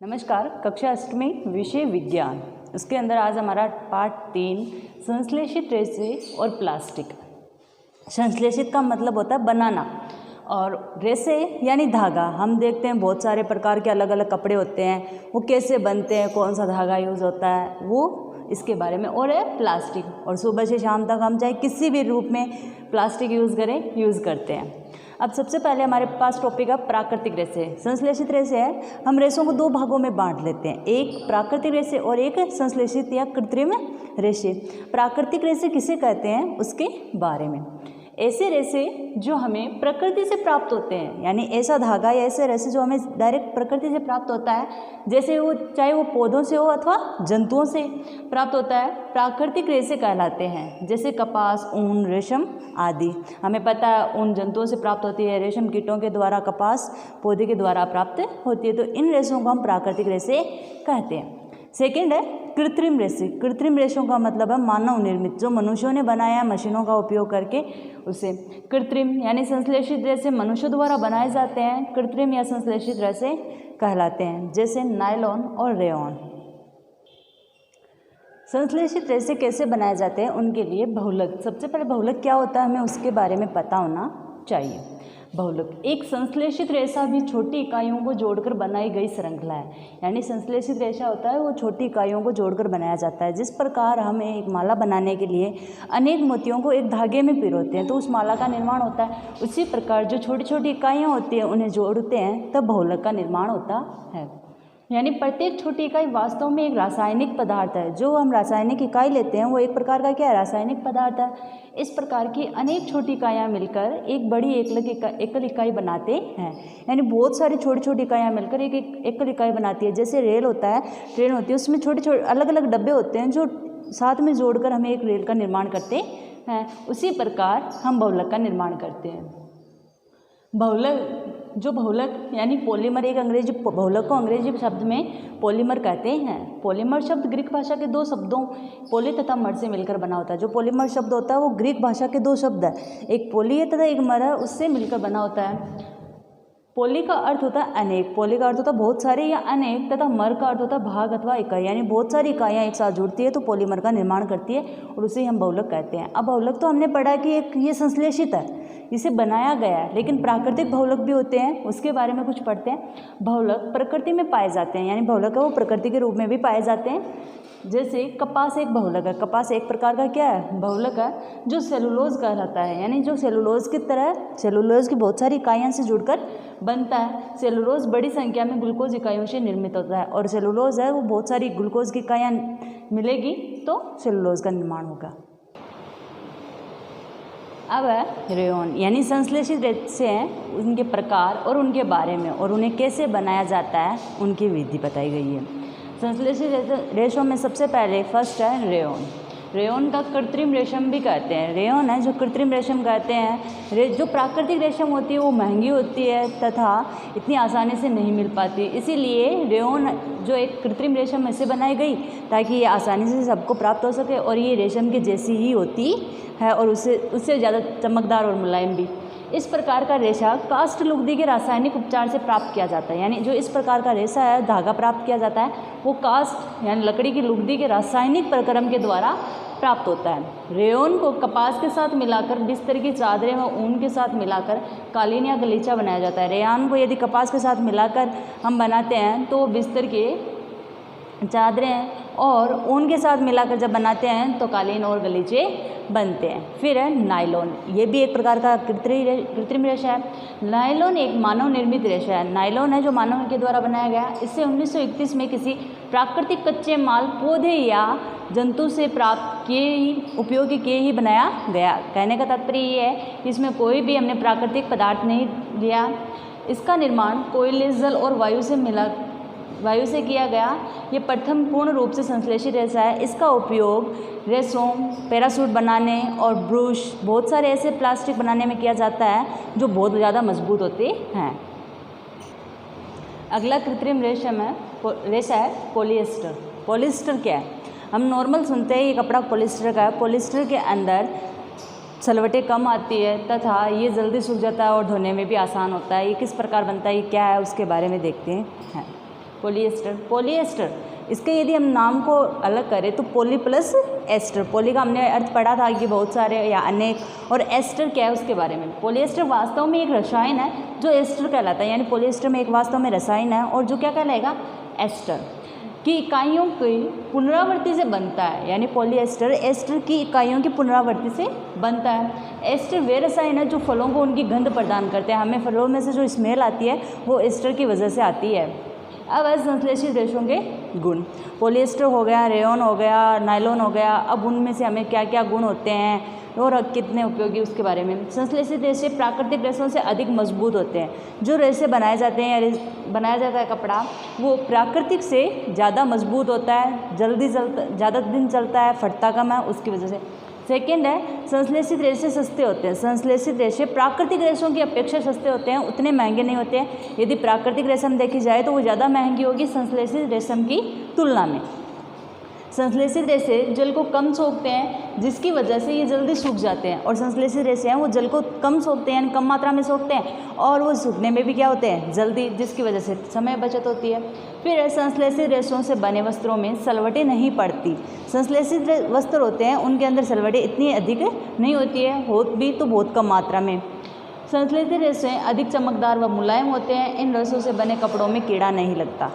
नमस्कार। कक्षा अष्टमी विषय विज्ञान, उसके अंदर आज हमारा पाठ 3 संश्लेषित रेशे और प्लास्टिक। संश्लेषित का मतलब होता है बनाना, और रेशे यानी धागा। हम देखते हैं बहुत सारे प्रकार के अलग अलग कपड़े होते हैं, वो कैसे बनते हैं, कौन सा धागा यूज़ होता है, वो इसके बारे में। और है प्लास्टिक, और सुबह से शाम तक हम चाहे किसी भी रूप में प्लास्टिक यूज़ करते हैं। अब सबसे पहले हमारे पास टॉपिक है प्राकृतिक रेशे। संश्लेषित रेशे है, हम रेशों को 2 भागों में बांट लेते हैं, एक प्राकृतिक रेशे और एक संश्लेषित या कृत्रिम रेशे। प्राकृतिक रेशे किसे कहते हैं उसके बारे में। ऐसे रेशे जो हमें प्रकृति से प्राप्त होते हैं, यानी ऐसा धागा या ऐसे रेशे जो हमें डायरेक्ट प्रकृति से प्राप्त होता है, जैसे वो चाहे वो पौधों से हो अथवा जंतुओं से प्राप्त होता है, प्राकृतिक रेशे कहलाते हैं। जैसे कपास, ऊन, रेशम आदि। हमें पता है ऊन जंतुओं से प्राप्त होती है, रेशम कीटों के द्वारा, कपास पौधे के द्वारा प्राप्त होती है। तो इन रेशों को हम प्राकृतिक रेशे कहते हैं। सेकेंड है कृत्रिम रेशे। कृत्रिम रेशों का मतलब है मानव निर्मित, जो मनुष्यों ने बनाया मशीनों का उपयोग करके उसे। कृत्रिम यानी संश्लेषित रेशे मनुष्य द्वारा बनाए जाते हैं, कृत्रिम या संश्लेषित रेशे कहलाते हैं, जैसे नायलॉन और रेयॉन। संश्लेषित रेशे कैसे बनाए जाते हैं उनके लिए बहुलक। सबसे पहले बहुलक क्या होता है हमें उसके बारे में पता होना चाहिए। बहुलक एक संश्लेषित रेशा भी छोटी इकाइयों को जोड़कर बनाई गई श्रृंखला है। यानी संश्लेषित रेशा होता है वो छोटी इकाइयों को जोड़कर बनाया जाता है। जिस प्रकार हमें एक माला बनाने के लिए अनेक मोतियों को एक धागे में पिरोते हैं तो उस माला का निर्माण होता है, उसी प्रकार जो छोटी छोटी इकाइयाँ होती हैं उन्हें जोड़ते हैं तब बहुलक का निर्माण होता है। यानी प्रत्येक छोटी इकाई वास्तव में एक रासायनिक पदार्थ है। जो हम रासायनिक इकाई लेते हैं वो एक प्रकार का क्या है, रासायनिक पदार्थ है। इस प्रकार की अनेक छोटी इकाइयाँ मिलकर एक बड़ी एकल इकाई बनाते हैं। यानी बहुत सारी छोटी छोटी इकाइयाँ मिलकर एक एकल इकाई बनाती है। जैसे रेल होता है, ट्रेन होती है, उसमें छोटे छोटे अलग अलग डब्बे होते हैं जो साथ में जोड़कर हमें एक रेल का निर्माण करते हैं। उसी प्रकार हम बहुलक का निर्माण करते हैं। बहुलक यानी पॉलीमर, एक अंग्रेजी बहुलक को अंग्रेजी शब्द में पॉलीमर कहते हैं। पॉलीमर शब्द ग्रीक भाषा के 2 शब्दों पॉली तथा मर से मिलकर बना होता है। जो पॉलीमर शब्द होता है वो ग्रीक भाषा के 2 शब्द है, एक पॉली है तथा एक मर है, उससे मिलकर बना होता है। पॉली का अर्थ होता है अनेक, पॉली का अर्थ होता है बहुत सारे या अनेक, तथा मर का अर्थ होता है भाग अथवा इकाई। यानी बहुत सारी इकाइयाँ एक साथ जुड़ती है तो पॉलीमर का निर्माण करती है और उसे हम बहुलक कहते हैं। अब बहुलक तो हमने पढ़ा कि एक ये संश्लेषित है, इसे बनाया गया है, लेकिन प्राकृतिक बहुलक भी होते हैं, उसके बारे में कुछ पढ़ते हैं। बहुलक प्रकृति में पाए जाते हैं, यानी बहुलक है वो प्रकृति के रूप में भी पाए जाते हैं। जैसे कपास एक बहुलक है। कपास एक प्रकार का क्या है, बहुलक है, जो सेलुलोज कहलाता है। यानी जो सेलुलोज की तरह सेलुलोज की बहुत सारी इकाइयों से जुड़कर बनता है। सेलुलोज बड़ी संख्या में ग्लूकोज इकाइयों से निर्मित होता है, और सेलुलोज है वो बहुत सारी ग्लूकोज की इकाइयाँ मिलेगी तो सेलुलोज का निर्माण होगा। अब है रेयॉन, यानी संश्लेषित रेशे हैं, उनके प्रकार और उनके बारे में, और उन्हें कैसे बनाया जाता है उनकी विधि बताई गई है। संश्लेषित रेशों में सबसे पहले फर्स्ट है रेयॉन। रेयॉन का कृत्रिम रेशम भी कहते हैं। रेयॉन है जो कृत्रिम रेशम कहते हैं। जो प्राकृतिक रेशम होती है वो महंगी होती है तथा इतनी आसानी से नहीं मिल पाती, इसीलिए रेयॉन जो एक कृत्रिम रेशम ऐसे बनाई गई ताकि ये आसानी से सबको प्राप्त हो सके, और ये रेशम के जैसी ही होती है और उससे ज़्यादा चमकदार और मुलायम भी। इस प्रकार का रेशा काष्ठ लुगदी के रासायनिक उपचार से प्राप्त किया जाता है। यानी जो इस प्रकार का रेशा है, धागा प्राप्त किया जाता है, वो काष्ठ यानी लकड़ी की लुगदी के रासायनिक प्रक्रम के द्वारा प्राप्त होता है। रेयॉन को कपास के साथ मिलाकर बिस्तर की चादरें व ऊन के साथ मिलाकर कालीन या गलीचा बनाया जाता है। रेयॉन को यदि कपास के साथ मिलाकर हम बनाते हैं तो बिस्तर के चादरें और ऊन के साथ मिलाकर जब बनाते हैं तो कालीन और गलीचे बनते हैं। फिर है नायलॉन, ये भी एक प्रकार का कृत्रिम रेशा है। नायलॉन एक मानव निर्मित रेशा है। नायलॉन है जो मानव के द्वारा बनाया गया। इससे 1931 में किसी प्राकृतिक कच्चे माल, पौधे या जंतु से प्राप्त उपयोग किए ही बनाया गया। कहने का तात्पर्य ये है कि इसमें कोई भी हमने प्राकृतिक पदार्थ नहीं लिया। इसका निर्माण कोयले, जल और वायु से किया गया। ये प्रथम पूर्ण रूप से संश्लेषित रेशा है। इसका उपयोग रेशों, पैराशूट बनाने और ब्रूश, बहुत सारे ऐसे प्लास्टिक बनाने में किया जाता है जो बहुत ज़्यादा मजबूत होते हैं। अगला कृत्रिम रेशा है पॉलिएस्टर। पॉलिएस्टर क्या है, हम नॉर्मल सुनते हैं ये कपड़ा पॉलिएस्टर का है। पॉलिएस्टर के अंदर सलवटें कम आती है तथा ये जल्दी सूख जाता है और धोने में भी आसान होता है। ये किस प्रकार बनता है, ये क्या है, उसके बारे में देखते हैं। पॉलिएस्टर, पॉलिएस्टर इसके यदि हम नाम को अलग करें तो पॉली प्लस एस्टर, पॉली का हमने अर्थ पढ़ा था कि बहुत सारे या अनेक, और एस्टर क्या है उसके बारे में। पॉलिएस्टर वास्तव में एक रसायन है जो एस्टर कहलाता है, यानी पॉलिएस्टर में एक वास्तव में रसायन है और जो क्या कहलाएगा, एस्टर की इकाइयों की पुनरावृत्ति से बनता है, यानी पॉलिएस्टर एस्टर की इकाइयों की पुनरावृत्ति से बनता है। एस्टर वे रसायन है जो फलों को उनकी गंध प्रदान करते हैं, हमें फलों में से जो स्मेल आती है वो एस्टर की वजह से आती है। अब है संश्लेषित रेशों के गुण। पॉलिएस्टर हो गया, रेयॉन हो गया, नायलॉन हो गया, अब उनमें से हमें क्या क्या गुण होते हैं और कितने उपयोगी उसके बारे में। संश्लेषित रेशे प्राकृतिक रेशों से अधिक मजबूत होते हैं। जो रेशे बनाए जाते हैं या बनाया जाता है कपड़ा, वो प्राकृतिक से ज़्यादा मजबूत होता है, जल्दी ज़्यादा दिन चलता है, फटता कम है, उसकी वजह से। सेकेंड है संश्लेषित रेशे सस्ते होते हैं। संश्लेषित रेशे प्राकृतिक रेशों की अपेक्षा सस्ते होते हैं, उतने महंगे नहीं होते हैं। यदि प्राकृतिक रेशम देखी जाए तो वो ज़्यादा महंगी होगी संश्लेषित रेशम की तुलना में। संश्लेषित रेशे जल को कम सोखते हैं जिसकी वजह से ये जल्दी सूख जाते हैं, और संश्लेषित रेशे हैं वो जल को कम सोखते हैं, यानी कम मात्रा में सोखते हैं, और वो सूखने में भी क्या होते हैं, जल्दी, जिसकी वजह से समय बचत होती है। फिर संश्लेषित रेशों से बने वस्त्रों में सलवटें नहीं पड़ती। संश्लेषित वस्त्र होते हैं उनके अंदर सलवटें इतनी अधिक नहीं होती है, होत भी तो बहुत कम मात्रा में। संश्लेषित रेशे अधिक चमकदार व मुलायम होते हैं। इन रेशों से बने कपड़ों में कीड़ा नहीं लगता।